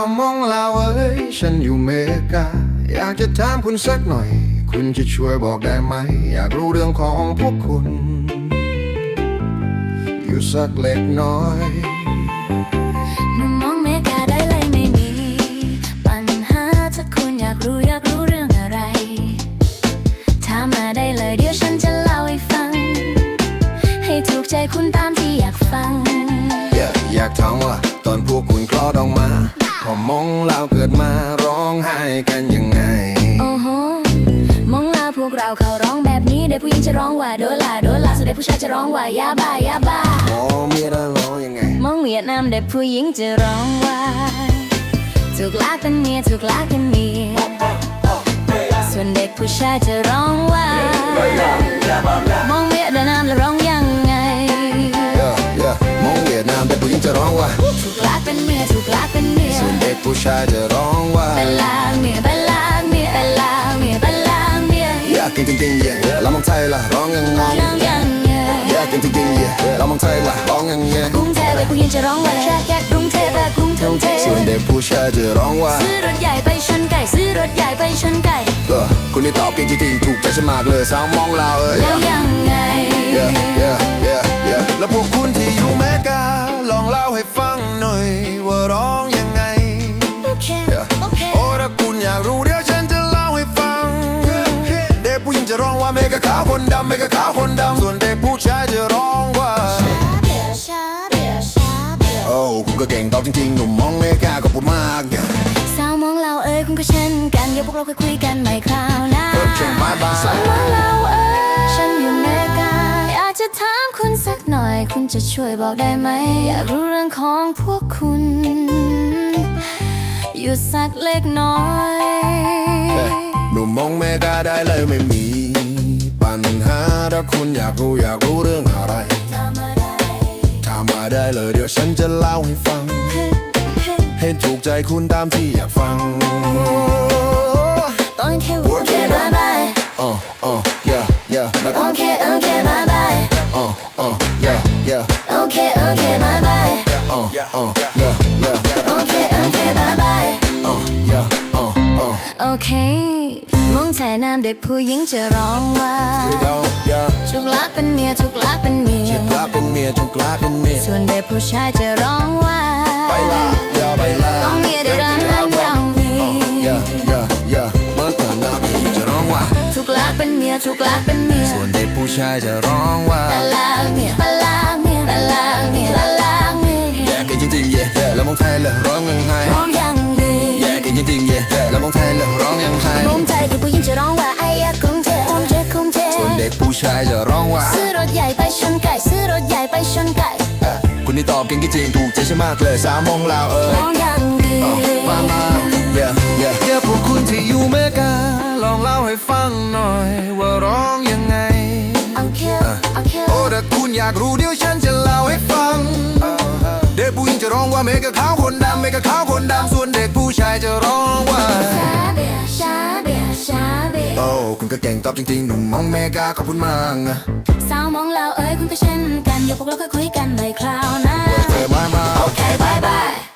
าวมองลาวเอ้ยฉันอยู่เมกาอยากจะถามคุณสักหน่อยคุณจะช่วยบอกได้ไหมอยากรู้เรื่องของพวกคุณอยู่สักเล็กน้อยหนุ่มมองเมกาได้เลยไม่มีปัญหาถ้าคุณอยากรู้เรื่องอะไรถามมาได้เลยเดี๋ยวฉันจะเล่าให้ฟังให้ถูกใจคุณตามที่อยากฟังอยากถามว่าตอนพวกคุณคลอดออกมาพอมองเราเกิดมาร้องไห้กันยังไงโอ้โหมองลาพวกเราเขาร้องแบบนี้เด็กผู้หญิงจะร้องว่าโดลาส่วนเด็กผู้ชายจะร้องว่ายาบ้ามองเมียได้ร้องยังไงมองเวียดนามเด็กผู้หญิงจะร้องว่าถูกลักเป็นเมียส่วนเด็กผู้ชายจะร้องว่ามองเวียดนามแล้วร้องยังไงมองเวียดนามเด็กผู้หญิงจะร้องว่าถูกลักเป็นเมียส่วนเด็กผู้ชายจะร้องว่าเป็นลาเมียอยากกินจริงๆแล้วมองไทยล่ะร้องยังไงอยากกินจริงๆแล้วมองไทยล่ะร้องยังไงกรุงเทพเด็กผู้หญิงจะร้องว่าแค่กรุงเทพส่วนเด็กผู้ชายจะร้องว่าซื้อรถใหญ่ไปชนไก่คุณนี่ตอบเก่งจริงๆถูกใจฉันมากเลยสาวมองเราแล้วยังไงแล้วพวกคุณที่อยู่เมกาลองเล่าให้ฟังหน่อยว่าร้องยังไงโอ้ถ้าคุณอยากรู้เดี๋ยวฉันจะเล่าให้ฟังเด็กผู้หญิงจะร้องว่าเมกาขาวคนดำส่วนเด็กผู้ชายจะร้องว่าโอ้คุณก็เก่งตอบจริงๆหนุ่มมองเมกาก็พูดมากสาวมองเราคุณก็เช่นกันเดี๋ยวพวกเราคุยกันใหม่คราวหน้าสาวมองเราฉันอยู่เมกาอยากจะถามคุณสักหน่อยคุณจะช่วยบอกได้ไหมอยากรู้เรื่องของพวกคุณอยู่สักเล็กน้อยหนุ่มมองเมกาได้เลยไม่มีปัญหาถ้าคุณอยากรู้เรื่องอะไรถามมาได้เลยเดี๋ยวฉันจะเล่าให้ฟังให้ถูกใจคุณตามที่อยากฟังต้องแค่โอเคบายบายต้องแค่บายบายโอเคบายบายโอเคมองชายน้ำเด็กผู้หญิงจะร้องว่าถูกลักเป็นเมียส่วนเด็กผู้ชายจะร้องว่าต้องเมียเดี๋ยวร้องยังมีจะร้องว่าถูกลักเป็นเมียส่วนเด็กผู้ชายจะร้องว่าบาลาเมียแย่กันจริงๆแล้วมองไทยเลยร้องยังไงแย่กันจริงๆแล้วมองไทยเลยร้องยังไงมองไทยเด็กผู้หญิงจะร้องว่าไอ้ยากรุงเทพส่วนเด็กผู้ชายจะร้องว่าซื้อรถใหญ่ไปชนไก่คุณนี่ตอบเก่งจริงๆถูกใจฉันมากเลยสาวมองเราร้องยังดีมาพวกคุณที่อยู่เมกาลองเล่าให้ฟังหน่อยว่าร้องยังไงโอ้ถ้าคุณอยากรู้เดี๋ยวฉันจะเล่าให้ฟังเด็กผู้หญิงจะร้องว่าเมกาขาวคนดำส่วนเด็กผู้ชายจะร้องว่าโอ้คุณก็เก่งตอบจริงๆหนุ่มมองเมกาขอบคุณมากสาวมองเราคุณก็เช่นกันเดี๋ยวพวกเราคุยกันใหม่คราวหน้าโอเคบายบาย